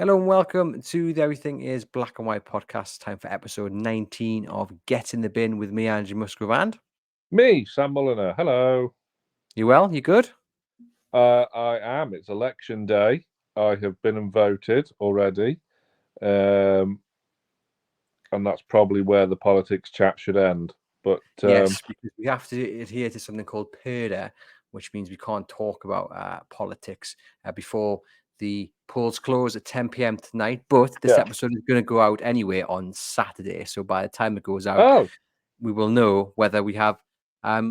Hello and welcome to the Everything is Black and White podcast. Time for episode 19 of Get in the Bin with me, Andrew Musgrave. Me, Sam Mulliner. Hello. You well? You good? I am. It's election day. I have been and voted already. And that's probably where the politics chat should end. But yes, because we have to adhere to something called PSR, which means we can't talk about politics before the polls close at 10 p.m. tonight. But this episode is going to go out anyway on Saturday. So by the time it goes out, we will know whether we have a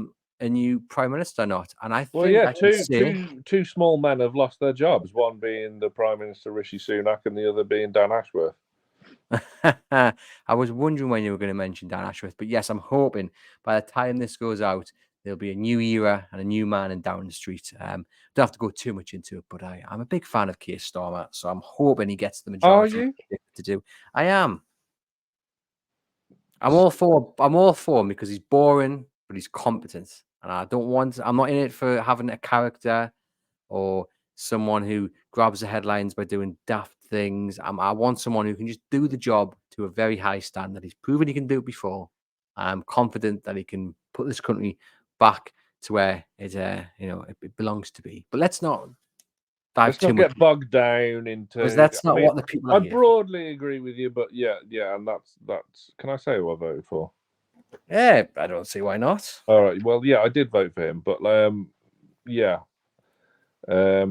new prime minister or not. And I think I can say two small men have lost their jobs. One being the Prime Minister Rishi Sunak, and the other being Dan Ashworth. I was wondering when you were going to mention Dan Ashworth, but yes, I'm hoping by the time this goes out, there'll be a new era and a new man in Downing Street. Don't have to go too much into it, but I'm a big fan of Keir Starmer, so I'm hoping he gets the majority to do. I am. I'm all for him because he's boring, but he's competent, and I'm not in it for having a character or someone who grabs the headlines by doing daft things. I want someone who can just do the job to a very high standard. He's proven he can do it before. I'm confident that he can put this country back to where it belongs to be. But let's not get bogged down into, because that's not what the people are. I broadly agree with you, but yeah, and that's. Can I say who I voted for? Yeah, I don't see why not. All right, well, yeah, I did vote for him, but yeah. I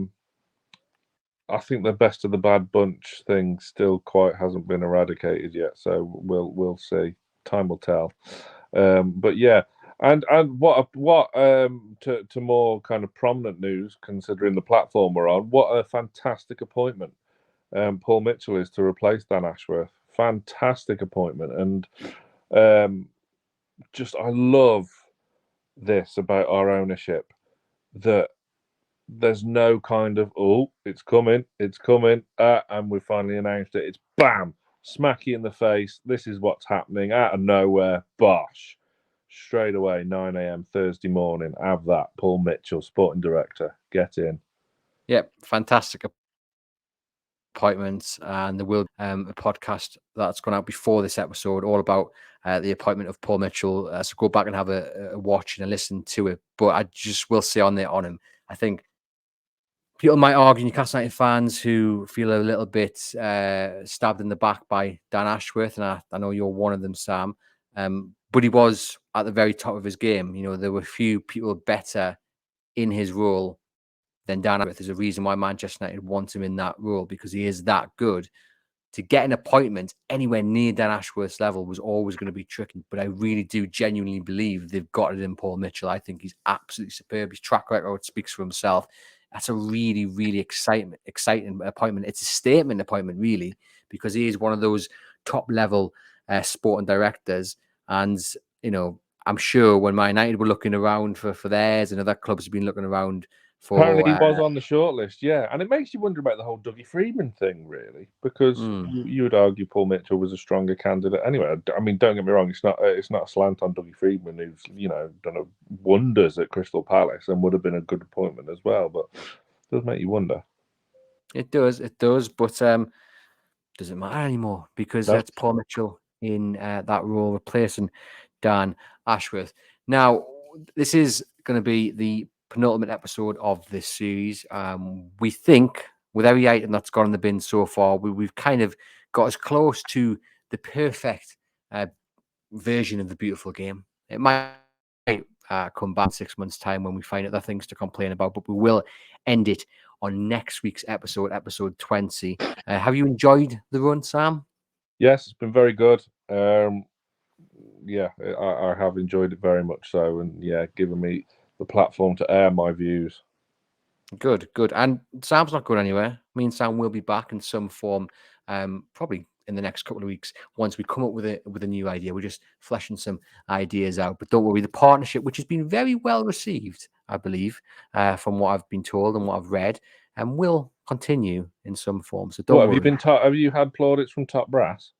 think the best of the bad bunch thing still quite hasn't been eradicated yet, so we'll see. Time will tell. But yeah, and what to more kind of prominent news, considering the platform we're on, what a fantastic appointment Paul Mitchell is to replace Dan Ashworth. Fantastic appointment, and just I love this about our ownership, that there's no kind of it's coming, and we finally announced it. It's bam, smack you in the face. This is what's happening out of nowhere. Bosh, straight away, 9 a.m. Thursday morning. Have that, Paul Mitchell, sporting director. Get in. Yep, fantastic appointments, and there will be a podcast that's gone out before this episode all about the appointment of Paul Mitchell. So go back and have a watch and a listen to it. But I just will say on him, I think people might argue, Newcastle United fans who feel a little bit stabbed in the back by Dan Ashworth, and I know you're one of them, Sam. But he was at the very top of his game. You know, there were few people better in his role than Dan Ashworth. There's a reason why Manchester United wants him in that role, because he is that good. To get an appointment anywhere near Dan Ashworth's level was always going to be tricky. But I really do genuinely believe they've got it in Paul Mitchell. I think he's absolutely superb. His track record speaks for himself. That's a really, really exciting appointment. It's a statement appointment, really, because he is one of those top-level sporting directors. And, you know, I'm sure when Man United were looking around for theirs, and other clubs have been looking around for... Apparently he was on the shortlist, yeah. And it makes you wonder about the whole Dougie Freedman thing, really, because you would argue Paul Mitchell was a stronger candidate. Anyway, I mean, don't get me wrong, it's not a slant on Dougie Freedman, who's, done wonders at Crystal Palace and would have been a good appointment as well, but it does make you wonder. It does, but does it matter anymore? Because that's Paul Mitchell in that role, replacing Dan Ashworth. Now, this is going to be the penultimate episode of this series. We think with every item that's gone in the bin so far, we've kind of got as close to the perfect version of the beautiful game. It might come back in 6 months' time when we find other things to complain about, but we will end it on next week's episode 20. Have you enjoyed the run, Sam? Yes, it's been very good. Yeah, I have enjoyed it very much so, and yeah, given me the platform to air my views. Good. And Sam's not going anywhere. Me and Sam will be back in some form, probably in the next couple of weeks once we come up with a new idea. We're just fleshing some ideas out. But don't worry, the partnership, which has been very well received, I believe, from what I've been told and what I've read, and will continue in some form. So don't worry. Have you had plaudits from top brass?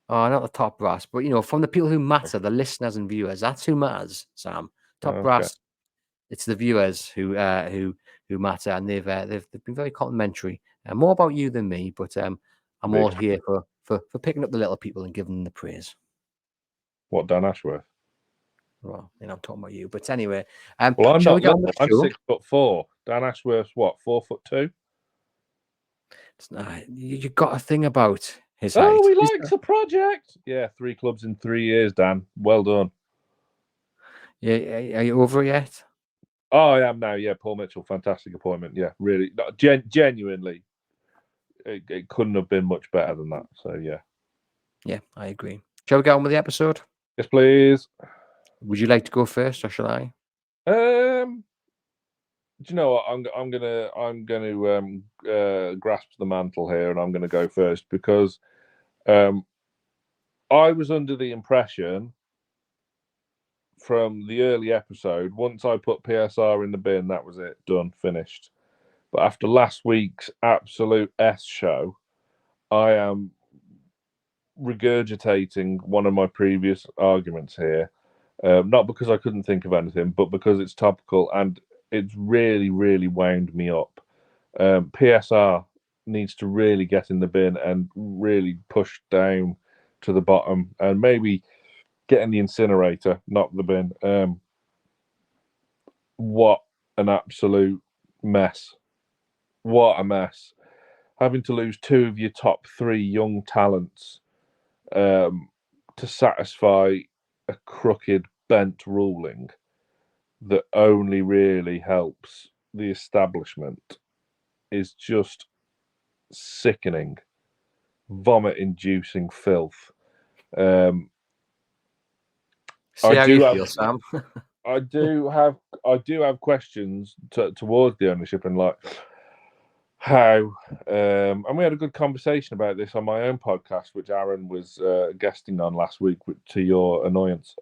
Oh, not the top brass, but from the people who matter, the listeners and viewers. That's who matters, Sam. Top brass. It's the viewers who matter, and they've been very complimentary. More about you than me, but I'm all here for picking up the little people and giving them the praise. What, Dan Ashworth? Well, I'm talking about you. But anyway, Well, I'm shall not we get on little. with the I'm show? 6'4". Dan Ashworth's what, 4'2"? You got a thing about his Oh, height. he likes a project. Yeah, 3 clubs in 3 years, Dan. Well done. Yeah, are you over it yet? Oh, I am now. Yeah, Paul Mitchell, fantastic appointment. Yeah, really, genuinely, it couldn't have been much better than that. So Yeah, I agree. Shall we get on with the episode? Yes, please. Would you like to go first, or shall I? Do you know what? I'm gonna grasp the mantle here, and I'm gonna go first because I was under the impression from the early episode, once I put PSR in the bin, that was it, done, finished. But after last week's absolute S show, I am regurgitating one of my previous arguments here. Not because I couldn't think of anything, but because it's topical and it's really, really wound me up. PSR needs to really get in the bin and really push down to the bottom and maybe get in the incinerator, not the bin. What an absolute mess. What a mess. Having to lose 2 of your top 3 young talents to satisfy a crooked, bent ruling that only really helps the establishment is just sickening, vomit-inducing filth. See how you feel, Sam. I do have questions towards the ownership and like how. And we had a good conversation about this on my own podcast, which Aaron was guesting on last week, to your annoyance.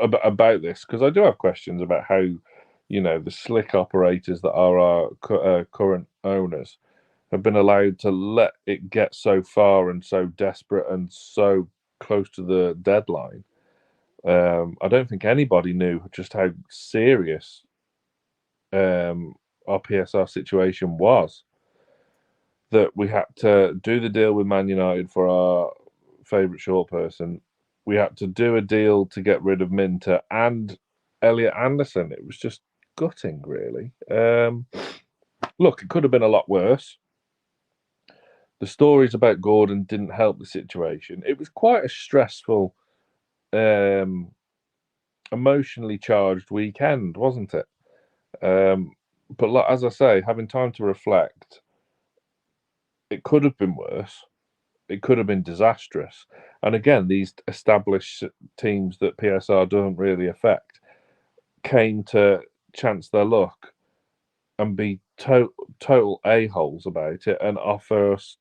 About this, because I do have questions about how, the slick operators that are our current owners have been allowed to let it get so far and so desperate and so close to the deadline. I don't think anybody knew just how serious our PSR situation was. That we had to do the deal with Man United for our favourite short person. We had to do a deal to get rid of Minter and Elliot Anderson. It was just gutting, really. Look, it could have been a lot worse. The stories about Gordon didn't help the situation. It was quite a stressful, emotionally charged weekend, wasn't it? But as I say, having time to reflect, it could have been worse. It could have been disastrous. And again, these established teams that PSR doesn't really affect came to chance their luck and be total a-holes about it and offer us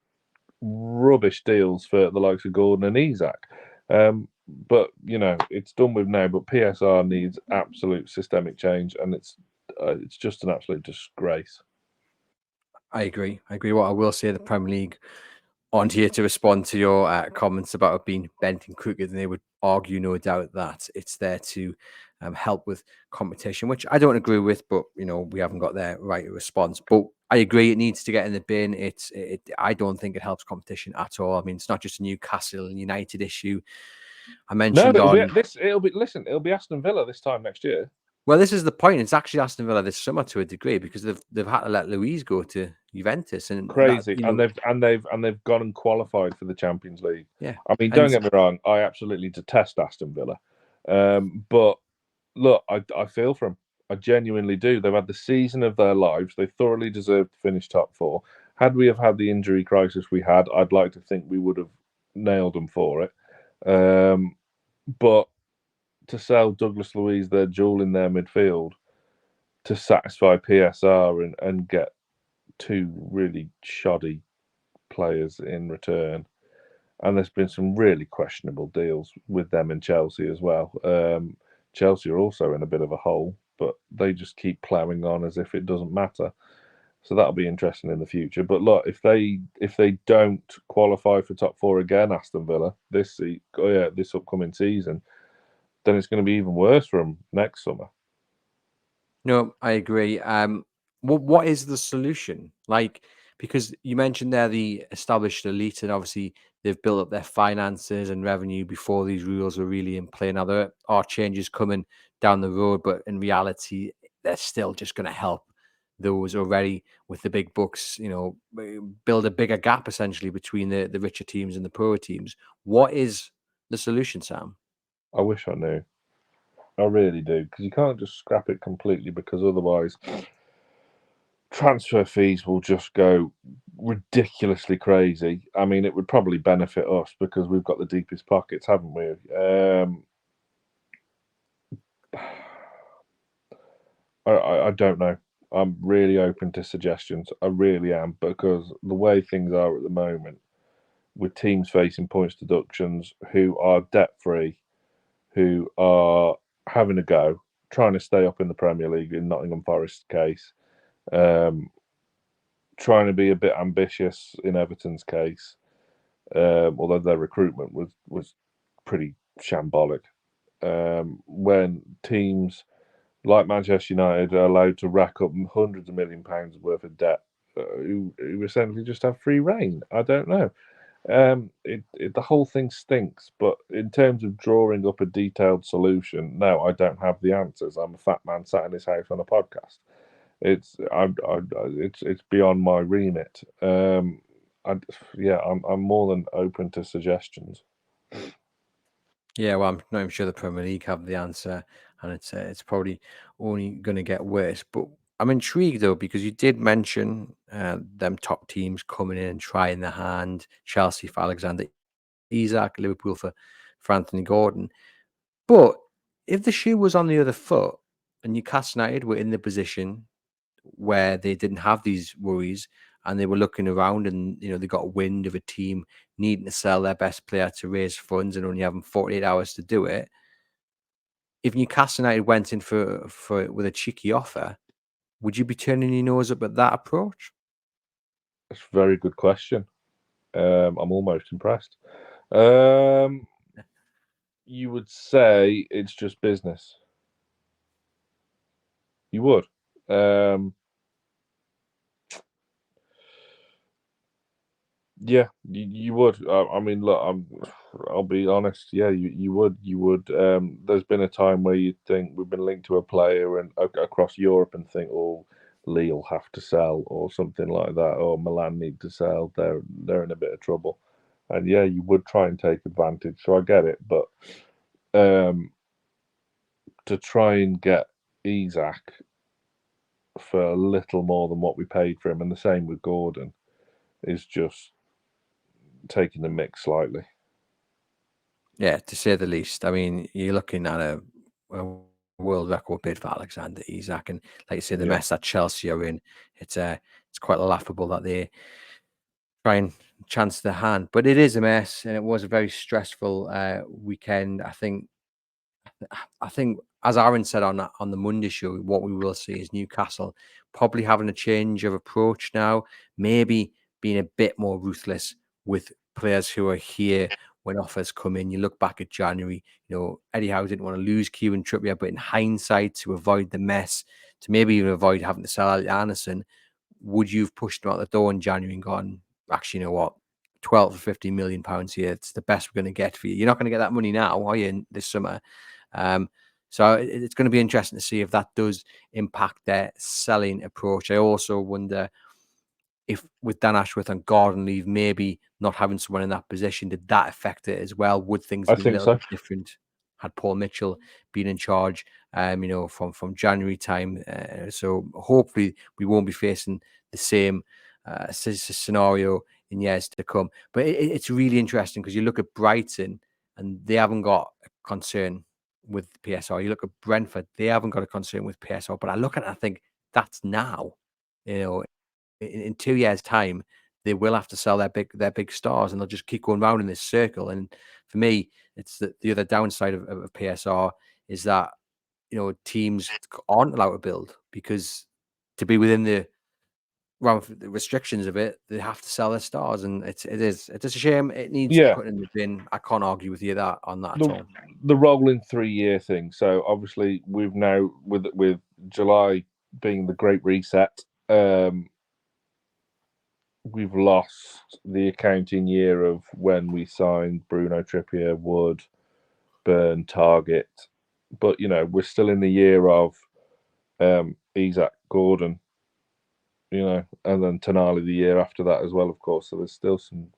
rubbish deals for the likes of Gordon and Isak. But it's done with now. But PSR needs absolute systemic change, and it's just an absolute disgrace. I agree. What I will say, the Premier League aren't here to respond to your comments about it being bent and crooked, and they would argue, no doubt, that it's there to help with competition, which I don't agree with. But we haven't got their right response. But I agree, it needs to get in the bin. I don't think it helps competition at all. I mean, it's not just a Newcastle United issue. I mentioned it'll be Aston Villa this time next year. Well, this is the point. It's actually Aston Villa this summer to a degree, because they've had to let Luiz go to Juventus, and crazy. And they've gone and qualified for the Champions League. Yeah, I mean, don't get me wrong. I absolutely detest Aston Villa, but look, I feel for them. I genuinely do. They've had the season of their lives. They thoroughly deserve to finish top 4. Had we have had the injury crisis we had, I'd like to think we would have nailed them for it. But to sell Douglas Luiz, their jewel in their midfield, to satisfy PSR and get 2 really shoddy players in return. And there's been some really questionable deals with them in Chelsea as well. Chelsea are also in a bit of a hole, but they just keep ploughing on as if it doesn't matter. So that'll be interesting in the future. But look, if they don't qualify for top 4 again, Aston Villa, this upcoming season, then it's going to be even worse for them next summer. No, I agree. What is the solution? Like, because you mentioned there the established elite, and obviously they've built up their finances and revenue before these rules were really in play. Now there are changes coming down the road, but in reality, they're still just going to help those already with the big bucks, build a bigger gap essentially between the richer teams and the poorer teams. What is the solution, Sam? I wish I knew. I really do, because you can't just scrap it completely, because otherwise transfer fees will just go ridiculously crazy. I mean, it would probably benefit us because we've got the deepest pockets, haven't we? I don't know. I'm really open to suggestions. I really am, because the way things are at the moment, with teams facing points deductions, who are debt free, who are having a go, trying to stay up in the Premier League in Nottingham Forest's case, trying to be a bit ambitious in Everton's case, although their recruitment was pretty shambolic. When teams like Manchester United are allowed to rack up hundreds of £1 million worth of debt, who essentially just have free reign. I don't know. The whole thing stinks. But in terms of drawing up a detailed solution, no, I don't have the answers. I'm a fat man sat in his house on a podcast. It's beyond my remit. I'm more than open to suggestions. Yeah, well, I'm not even sure the Premier League have the answer, and it's probably only going to get worse. But I'm intrigued though, because you did mention them top teams coming in and trying their hand. Chelsea for Alexander Isak, Liverpool for Anthony Gordon. But if the shoe was on the other foot, and Newcastle United were in the position where they didn't have these worries, and they were looking around, and they got wind of a team needing to sell their best player to raise funds and only having 48 hours to do it. If Newcastle United went in for with a cheeky offer, would you be turning your nose up at that approach? That's a very good question. I'm almost impressed. You would say it's just business. You would. Yeah, you would. I mean, look, I'll be honest. Yeah, you would. You would. There's been a time where you'd think we've been linked to a player and across Europe and think, oh, Lille have to sell or something like that, or Milan need to sell. They're in a bit of trouble, and yeah, you would try and take advantage. So I get it, but to try and get Isak for a little more than what we paid for him, and the same with Gordon, is just taking the mix slightly. Yeah, to say the least. I mean, you're looking at a world record bid for Alexander Isak, and like you say, the Yeah. mess that Chelsea are in, it's quite laughable that they try and chance their hand, but it is a mess, and it was a very stressful weekend. I think, as Aaron said on the Monday show, what we will see is Newcastle probably having a change of approach now, maybe being a bit more ruthless with players who are here when offers come in. You look back at January, Eddie Howe didn't want to lose Kieran Trippier, but in hindsight, to avoid the mess, to maybe even avoid having to sell out Anderson, would you have pushed him out the door in January and gone, actually, you know what? 12 or 15 million pounds here. It's the best we're going to get for you. You're not going to get that money now, are you, this summer? So it's going to be interesting to see if that does impact their selling approach. I also wonder if with Dan Ashworth and Gordon leave, maybe not having someone in that position, did that affect it as well? Would things I have been a think little so. bit different had Paul Mitchell been in charge, from January time? So hopefully we won't be facing the same scenario in years to come. But it's really interesting because you look at Brighton and they haven't got a concern with PSR. You look at Brentford, they haven't got a concern with PSR. But I look at it, I think that's now. In 2 years' time, they will have to sell their big stars, and they'll just keep going round in this circle. And for me, it's the other downside of PSR is that teams aren't allowed to build, because to be within the restrictions of it, they have to sell their stars, and it's a shame. It needs Yeah, putting in the bin. I can't argue with you on that at the all. the rolling 3-year thing. So obviously we've now with July being the Great Reset. we've lost the accounting year of when we signed Bruno Trippier, Wood, Burn, Target, but we're still in the year of Isaac, Gordon, and then Tonali the year after that as well, of course. So there's still some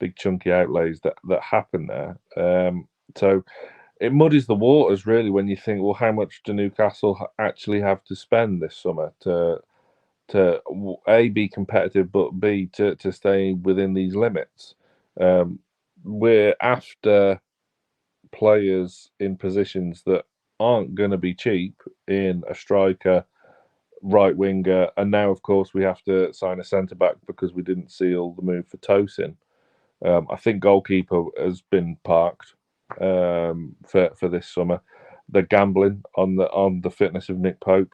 big chunky outlays that happen there. So it muddies the waters really when you think, well, how much do Newcastle actually have to spend this summer to A, be competitive, but B, to stay within these limits. We're after players in positions that aren't going to be cheap in a striker, right winger, and now, of course, we have to sign a centre back because we didn't seal the move for Tosin. I think goalkeeper has been parked for this summer. They're gambling on the fitness of Nick Pope.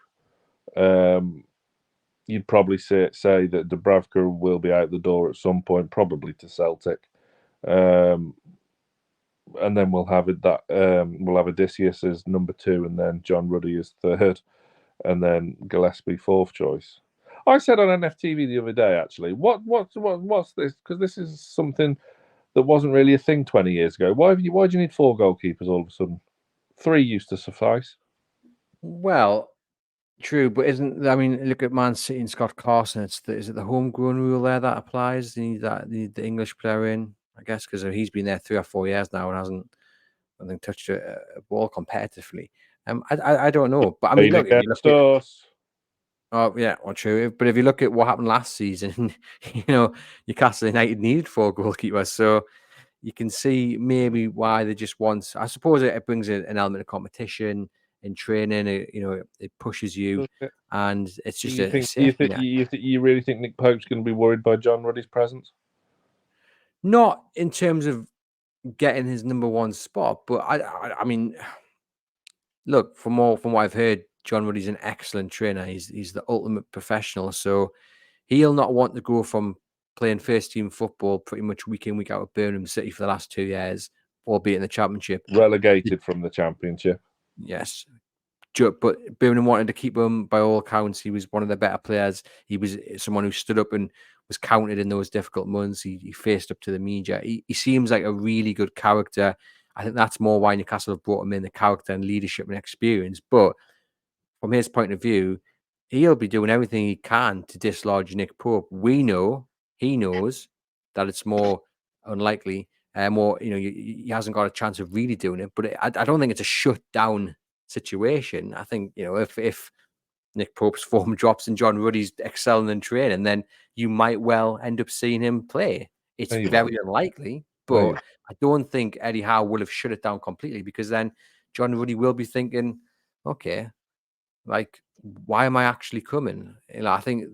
You'd probably say that Dubravka will be out the door at some point, probably to Celtic, and then we'll have Odysseus as number 2, and then John Ruddy as 3rd, and then Gillespie 4th choice. I said on NFTV the other day, actually, what's this? Because this is something that wasn't really a thing 20 years ago. Why do you need 4 goalkeepers all of a sudden? 3 used to suffice. Well, true, but look at Man City and Scott Carson. Is it the homegrown rule there that applies? You need the English player in, I guess, because he's been there 3 or 4 years now and hasn't, I think, touched a ball competitively. I don't know, but I mean, look, if you look at, us. oh yeah, well, true. But if you look at what happened last season, Newcastle United needed 4 goalkeepers, so you can see maybe why they just want. I suppose it brings an element of competition in training. It pushes you, and it's just a safety net. You really think Nick Pope's going to be worried by John Ruddy's presence? Not in terms of getting his number 1 spot, but I mean, look, from what I've heard, John Ruddy's an excellent trainer. He's the ultimate professional, so he'll not want to go from playing first team football pretty much week in, week out at Birmingham City for the last 2 years, albeit in the Championship. Relegated from the Championship. Yes. But Birmingham wanted to keep him by all accounts. He was one of the better players. He was someone who stood up and was counted in those difficult months. He faced up to the media. He seems like a really good character. I think that's more why Newcastle have brought him in, the character and leadership and experience. But from his point of view, he'll be doing everything he can to dislodge Nick Pope. We know, he knows that it's more unlikely, he hasn't got a chance of really doing it. But I don't think it's a shut down situation. I think, if Nick Pope's form drops and John Ruddy's excelling in training, then you might well end up seeing him play. It's very unlikely, but I don't think Eddie Howe will have shut it down completely, because then John Ruddy will be thinking, okay, like, why am I actually coming? I think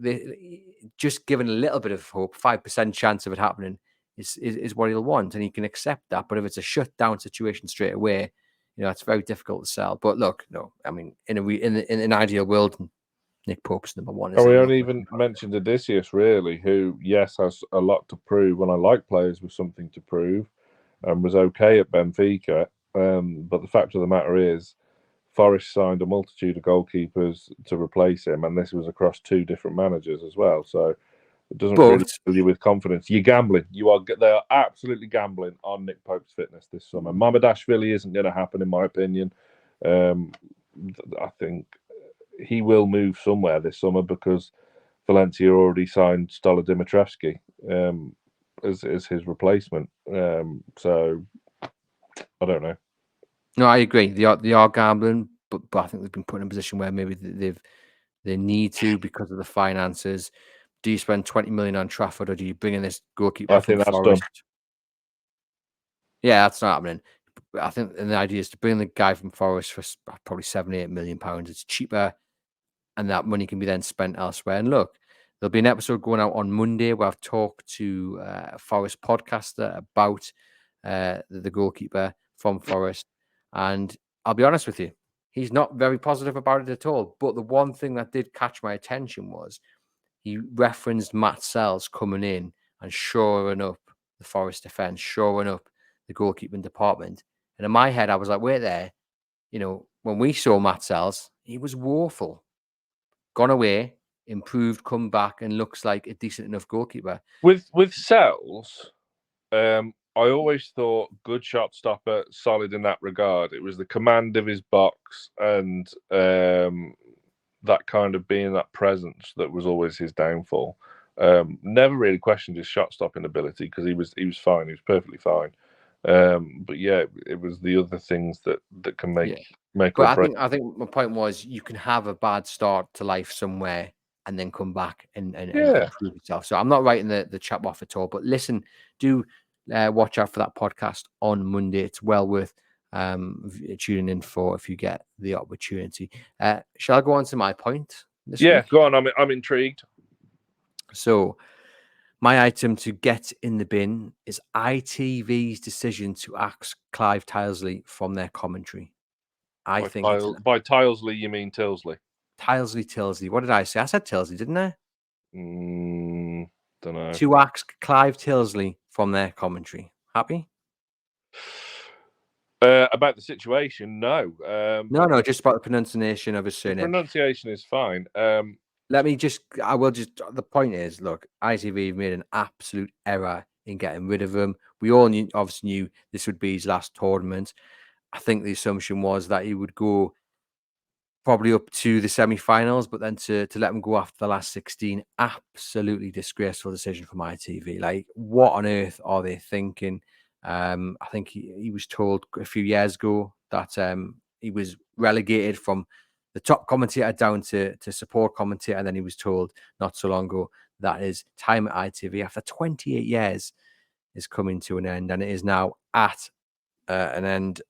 just giving a little bit of hope, 5% chance of it happening is what he'll want, and he can accept that. But if it's a shutdown situation straight away, it's very difficult to sell. But look, no, I mean, in an ideal world, Nick Pope's number 1. We only even mentioned Odysseus, really, who, yes, has a lot to prove, and I like players with something to prove, and was okay at Benfica. But the fact of the matter is, Forest signed a multitude of goalkeepers to replace him, and this was across 2 different managers as well. So it doesn't really fill you with confidence. You're gambling. They are absolutely gambling on Nick Pope's fitness this summer. Mamadashvili isn't going to happen, in my opinion. I think he will move somewhere this summer because Valencia already signed Stola Dimitrievski as his replacement. So I don't know. No, I agree. They are gambling, but I think they've been put in a position where maybe they need to because of the finances. Do you spend 20 million on Trafford, or do you bring in this goalkeeper from Forest? Done. Yeah, that's not happening. I think the idea is to bring the guy from Forest for probably £7-8 million. It's cheaper, and that money can be then spent elsewhere. And look, there'll be an episode going out on Monday where I've talked to a Forest podcaster about the goalkeeper from Forest. And I'll be honest with you, he's not very positive about it at all. But the one thing that did catch my attention was he referenced Matt Sells coming in and shoring up the Forest defence, shoring up the goalkeeping department. And in my head, I was like, wait there. When we saw Matt Sells, he was woeful. Gone away. improved, come back, and looks like a decent enough goalkeeper. With Sells, I always thought good shot stopper, solid in that regard. It was the command of his box and that kind of being that presence that was always his downfall. Never really questioned his shot stopping ability because he was fine. He was perfectly fine. But yeah, it was the other things that can make But or break. I think my point was you can have a bad start to life somewhere and then come back and Yeah. improve yourself. So I'm not writing the chap off at all. But listen, do watch out for that podcast on Monday. It's well worth tuning in for if you get the opportunity. Shall I go on to my point this week? Go on. I'm intrigued. So my item to get in the bin is ITV's decision to axe Clive Tyldesley from their commentary. I think it's by Tyldesley, you mean Tyldesley? Tyldesley. What did I say? I said Tyldesley, didn't I? Don't know. To ask Clive Tyldesley from their commentary. Happy? About the situation, no. No, just about the pronunciation of his The surname. pronunciation is fine. The point is, look, ITV made an absolute error in getting rid of him. We all obviously knew this would be his last tournament. I think the assumption was that he would go probably up to the semi-finals, but then to let him go after the last 16, absolutely disgraceful decision from ITV. Like, what on earth are they thinking? I think he was told a few years ago that he was relegated from the top commentator down to support commentator, and then he was told not so long ago that his time at ITV after 28 years is coming to an end, and it is now at an end.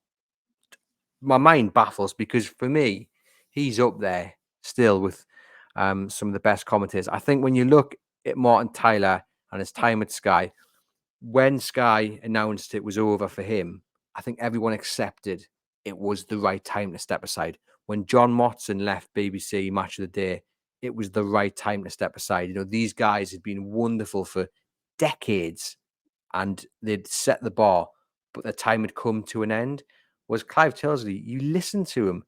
My mind baffles because for me, he's up there still with some of the best commentators. I think when you look at Martin Tyler and his time at Sky, when Sky announced it was over for him, I think everyone accepted it was the right time to step aside. When John Motson left BBC Match of the Day, it was the right time to step aside. You know, these guys had been wonderful for decades and they'd set the bar, but the time had come to an end. Was Clive Tyldesley, you listen to him,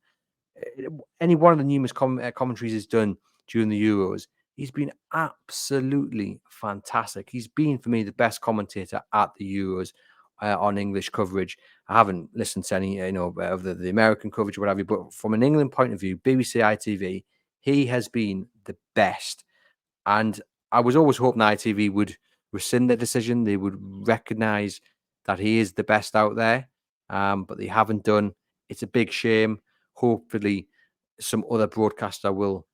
any one of the numerous commentaries he's done during the Euros, he's been absolutely fantastic. He's been, for me, the best commentator at the Euros on English coverage. I haven't listened to any, of the American coverage or whatever, but from an England point of view, BBC ITV, he has been the best. And I was always hoping ITV would rescind the decision. They would recognise that he is the best out there, but they haven't done. It's a big shame. Hopefully, some other broadcaster will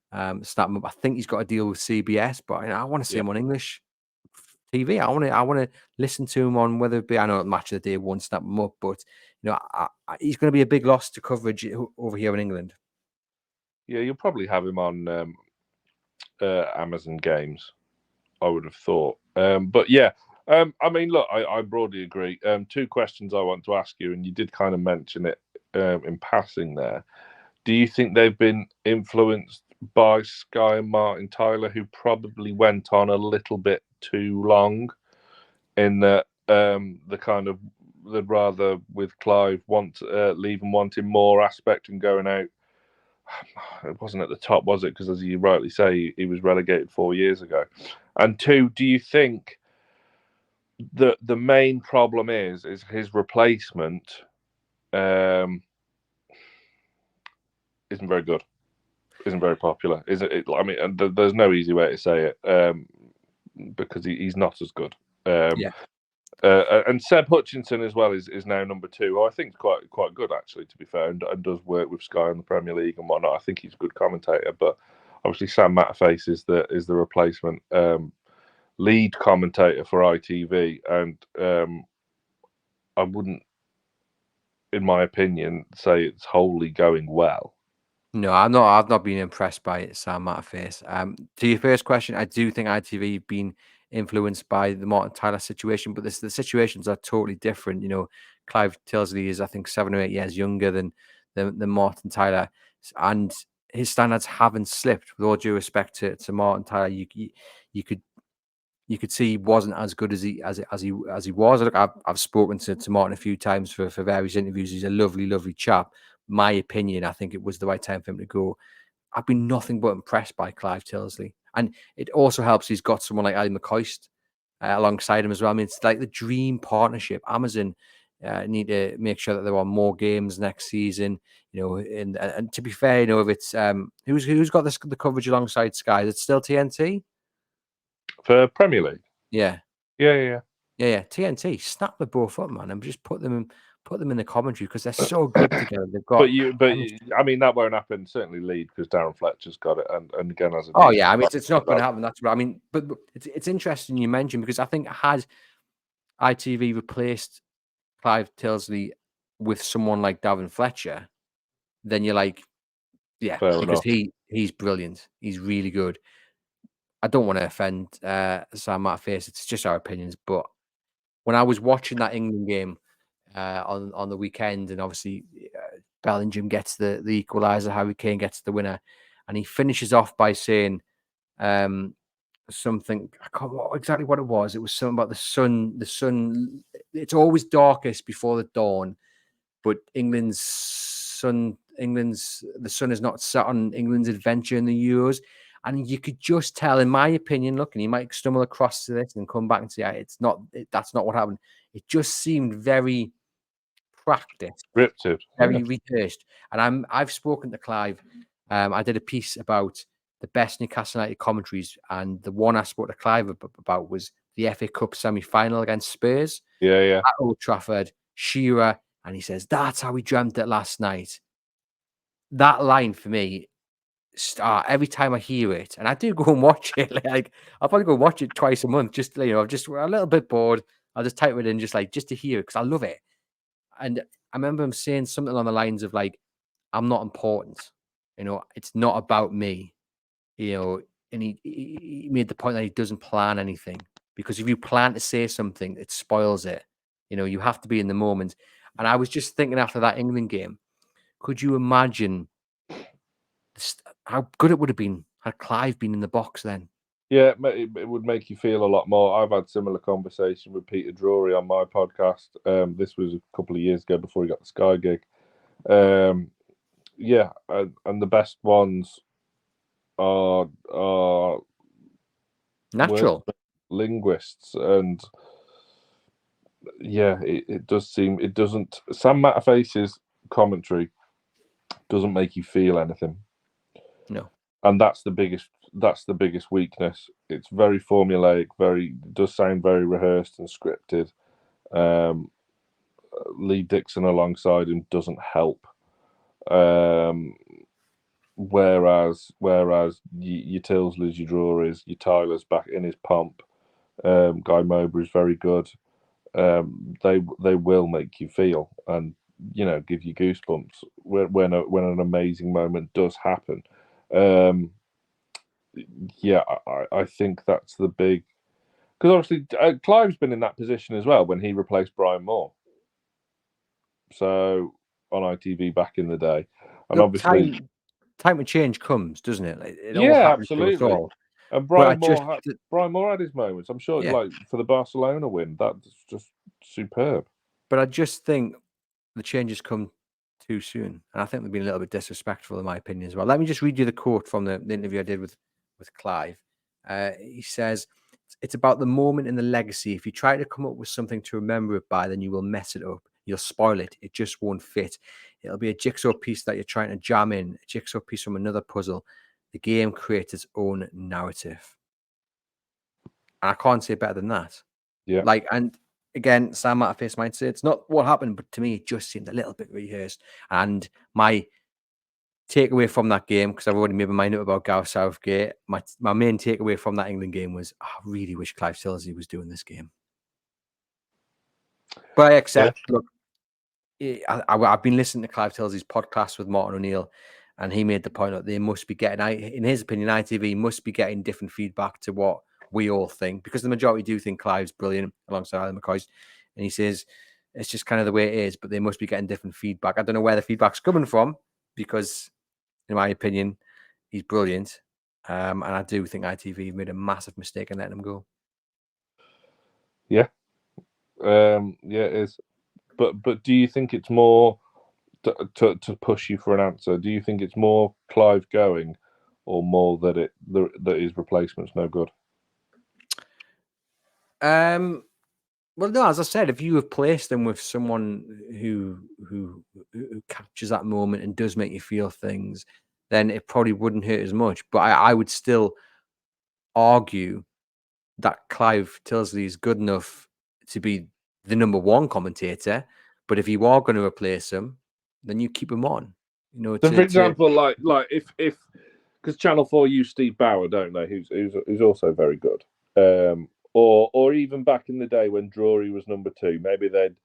snap him up. I think he's got a deal with CBS, but I want to see him on English TV. I want to listen to him on whether it be. I know Match of the Day won't snap him up, but he's going to be a big loss to coverage over here in England. Yeah, you'll probably have him on Amazon Games, I would have thought. But yeah, I mean, look, I broadly agree. Two questions I want to ask you, and you did kind of mention it in passing there. Do you think they've been influenced by Sky and Martin Tyler, who probably went on a little bit too long in the kind of they'd rather with Clive leave and wanting more aspect and going out? It wasn't at the top, was it? Because as you rightly say, he was relegated 4 years ago. And two, do you think that the main problem is his replacement isn't very good, isn't very popular? Is it? I mean, and there's no easy way to say it because he's not as good. And Seb Hutchinson as well is now number 2. I think it's quite good actually, to be fair, and does work with Sky in the Premier League and whatnot. I think he's a good commentator, but obviously Sam Matterface is the replacement lead commentator for ITV, and I wouldn't, in my opinion, say it's wholly going well. No, I've not been impressed by it, Sam Matterface. To your first question, I do think ITV have been influenced by the Martin Tyler situation, but the situations are totally different. You know, Clive Tyldesley is, I think, 7 or 8 years younger than Martin Tyler, and his standards haven't slipped. With all due respect to Martin Tyler, you could see he wasn't as good as he was. Look, I've spoken to Martin a few times for various interviews. He's a lovely chap. My opinion, I think it was the right time for him to go. I've been nothing but impressed by Clive Tyldesley. And it also helps he's got someone like Ali McCoist alongside him as well. I mean, it's like the dream partnership. Amazon need to make sure that there are more games next season. And to be fair, if it's who's got the coverage alongside Sky? Is it still TNT? For Premier League? Yeah. Yeah. TNT, snap the both up, man, and just put them in the commentary because they're so good together. They've got. I mean, that won't happen. Certainly, lead because Darren Fletcher's got it, and again as a. Oh yeah, I mean, it's not going to happen. That's right. I mean, but it's interesting you mentioned because I think had ITV replaced Clive Tyldesley with someone like Darren Fletcher, then you're like, yeah, Fair because enough. he's brilliant. He's really good. I don't want to offend Sam Matterface. It's just our opinions, but when I was watching that England game on the weekend, and obviously Bellingham gets the equaliser, Harry Kane gets the winner, and he finishes off by saying something. I can't remember exactly what it was. It was something about the sun. The sun. It's always darkest before the dawn, but the sun is not set on England's adventure in the Euros. And you could just tell, in my opinion, look, and he might stumble across to this and come back and say, that's not what happened. It just seemed very practiced, Scripted, very rehearsed. And I've spoken to Clive. I did a piece about the best Newcastle United commentaries, and the one I spoke to Clive about was the FA Cup semi-final against Spurs. Yeah. At Old Trafford, Shearer, and he says, that's how we dreamt it last night. That line for me, every time I hear it, and I do go and watch it, like I'll probably go watch it twice a month, just just a little bit bored. I'll just type it in just to hear it because I love it. And I remember him saying something along the lines of like, I'm not important, it's not about me, and he made the point that he doesn't plan anything because if you plan to say something, it spoils it. You have to be in the moment. And I was just thinking after that England game, could you imagine how good it would have been had Clive been in the box then? Yeah, it would make you feel a lot more. I've had similar conversation with Peter Drury on my podcast. This was a couple of years ago before he got the Sky gig. Yeah, and the best ones are Natural. linguists, and yeah, it does seem it doesn't. Sam Matterface's commentary doesn't make you feel anything. No, and that's the biggest weakness. It's very formulaic, does sound very rehearsed and scripted. Lee Dixon alongside him doesn't help. Whereas your Tillsleys, your Drury's, your Tyler's back in his pomp. Guy Mowbray's very good. They will make you feel and give you goosebumps when an amazing moment does happen. Yeah, I think that's the big, because obviously Clive's been in that position as well when he replaced Brian Moore. So on ITV back in the day, and look, obviously time of change comes, doesn't it? Like, it all yeah, happens to us absolutely. all. And But Brian Moore had his moments. I'm sure, yeah. like for the Barcelona win, that's just superb. But I just think the changes come too soon, and I think they've been a little bit disrespectful, in my opinion, as well. Let me just read you the quote from the interview I did with Clive. He says, "It's about the moment and the legacy. If you try to come up with something to remember it by, then you will mess it up. You'll spoil it. It just won't fit. It'll be a jigsaw piece that you're trying to jam in, a jigsaw piece from another puzzle. The game creates its own narrative." And I can't say it better than that. Yeah. And again, Sam Matterface might say it's not what happened, but to me, it just seemed a little bit rehearsed. And my takeaway from that game, because I've already made my mind up about Gareth Southgate, my main takeaway from that England game was, I really wish Clive Tyldesley was doing this game. But I accept, look, I've been listening to Clive Tyldesley's podcast with Martin O'Neill, and he made the point that they must be getting, in his opinion, ITV must be getting different feedback to what we all think, because the majority do think Clive's brilliant alongside Ali McCoist. And he says it's just kind of the way it is, but they must be getting different feedback. I don't know where the feedback's coming from, because in my opinion, he's brilliant. And I do think ITV made a massive mistake in letting him go. Yeah. Yeah, it is. But do you think it's more to push you for an answer? Do you think it's more Clive going, or more that that his replacement's no good? Well, no, as I said, if you replace them with someone who captures that moment and does make you feel things, then it probably wouldn't hurt as much. But I would still argue that Clive Tyldesley is good enough to be the number one commentator. But if you are going to replace him, then you keep him on. You know, So, for example, like if because Channel 4 use Steve Bauer, don't they? Who's also very good. Or even back in the day when Drury was number 2, maybe they'd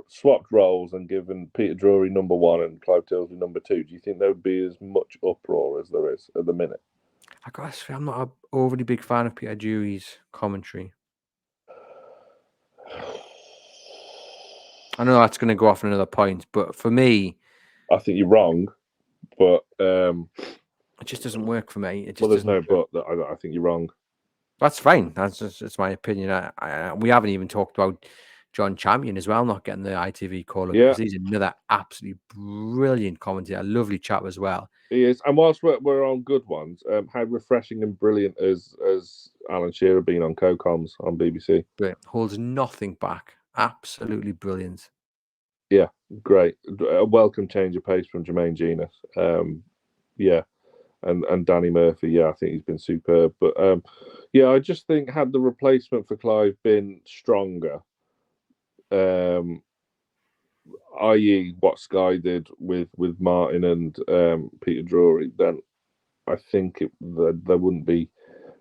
swapped roles and given Peter Drury number 1 and Clive Tyldesley number 2. Do you think there would be as much uproar as there is at the minute? I gotta say, I'm not an overly big fan of Peter Drury's commentary. I know that's going to go off another point, but for me, I think you're wrong. But it just doesn't work for me. It just there's no doesn't. but. I think you're wrong. That's fine. That's my opinion. We haven't even talked about John Champion as well, not getting the ITV call up because he's another absolutely brilliant commentator, a lovely chap as well. He is. And whilst we're on good ones, how refreshing and brilliant as Alan Shearer been on co-coms on BBC? But holds nothing back. Absolutely brilliant. Yeah, great. A welcome change of pace from Jermaine Genius. Yeah, and Danny Murphy. Yeah, I think he's been superb. But yeah, I just think had the replacement for Clive been stronger, i.e., what Sky did with Martin and Peter Drury, then I think there wouldn't be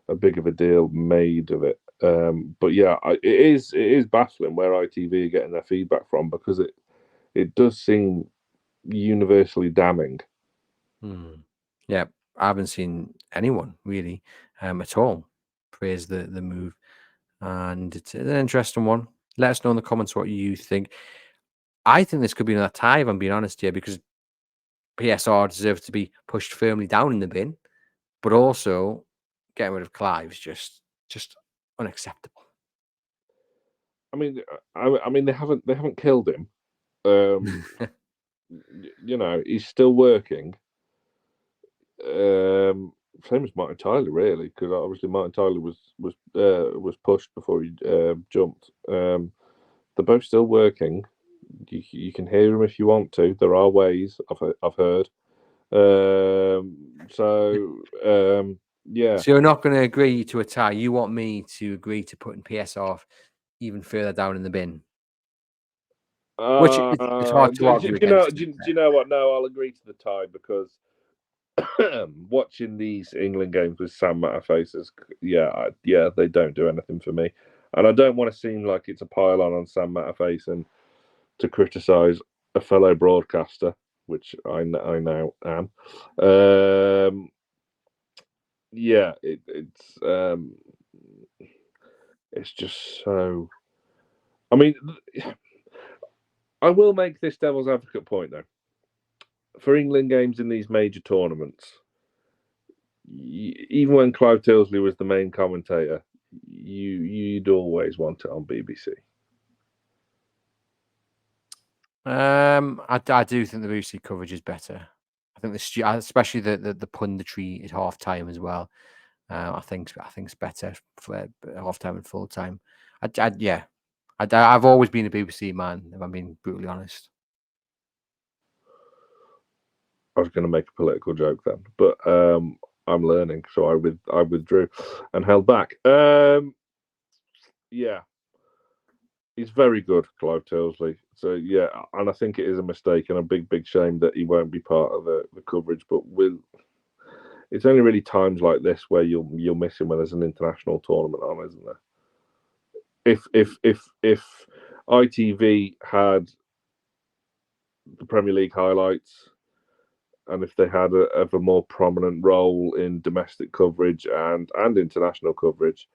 a big of a deal made of it. But yeah, it is baffling where ITV are getting their feedback from, because it does seem universally damning. Yeah, I haven't seen anyone really at all praise the move, and it's an interesting one. Let us know in the comments what you think. I think this could be another tie, if I'm being honest here, because PSR deserves to be pushed firmly down in the bin, but also getting rid of Clive is just unacceptable. I mean, they haven't killed him. You know, he's still working. Same as Martin Tyler, really, because obviously Martin Tyler was pushed before he jumped. They're both still working. You can hear them if you want to. There are ways. I've heard. Yeah. So you're not going to agree to a tie. You want me to agree to putting PSR even further down in the bin, which it's hard to argue against. Do you know what? No, I'll agree to the tie, because watching these England games with Sam Matterface, they don't do anything for me, and I don't want to seem like it's a pile on Sam Matterface and to criticise a fellow broadcaster, which I now am. Yeah, it's just so. I mean, I will make this devil's advocate point though. For England games in these major tournaments, even when Clive Tyldesley was the main commentator, you'd always want it on BBC. I do think the BBC coverage is better. I think especially the punditry at half time as well. I think it's better for half time and full time. I've always been a BBC man, if I'm being brutally honest. I was going to make a political joke then, but I'm learning, so I withdrew and held back. Yeah, he's very good, Clive Tyldesley. So yeah, and I think it is a mistake and a big shame that he won't be part of the coverage. But it's only really times like this where you'll miss him when there's an international tournament on, isn't there? If ITV had the Premier League highlights, and if they had a more prominent role in domestic coverage and international coverage,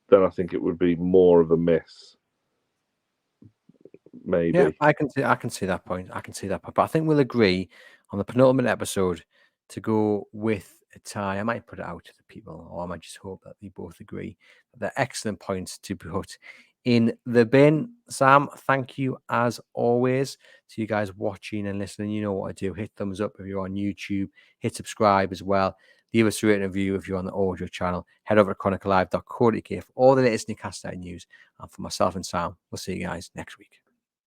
then I think it would be more of a miss. Maybe. Yeah, I can see that point. But I think we'll agree on the penultimate episode to go with a tie. I might put it out to the people, or I might just hope that they both agree. They're excellent points to put in the bin. Sam, thank you as always to you guys watching and listening. You know what to do. Hit thumbs up if you're on YouTube. Hit subscribe as well. leave us a rating and review if you're on the audio channel. Head over to chroniclelive.co.uk for all the latest Newcastle United news. And for myself and Sam, we'll see you guys next week.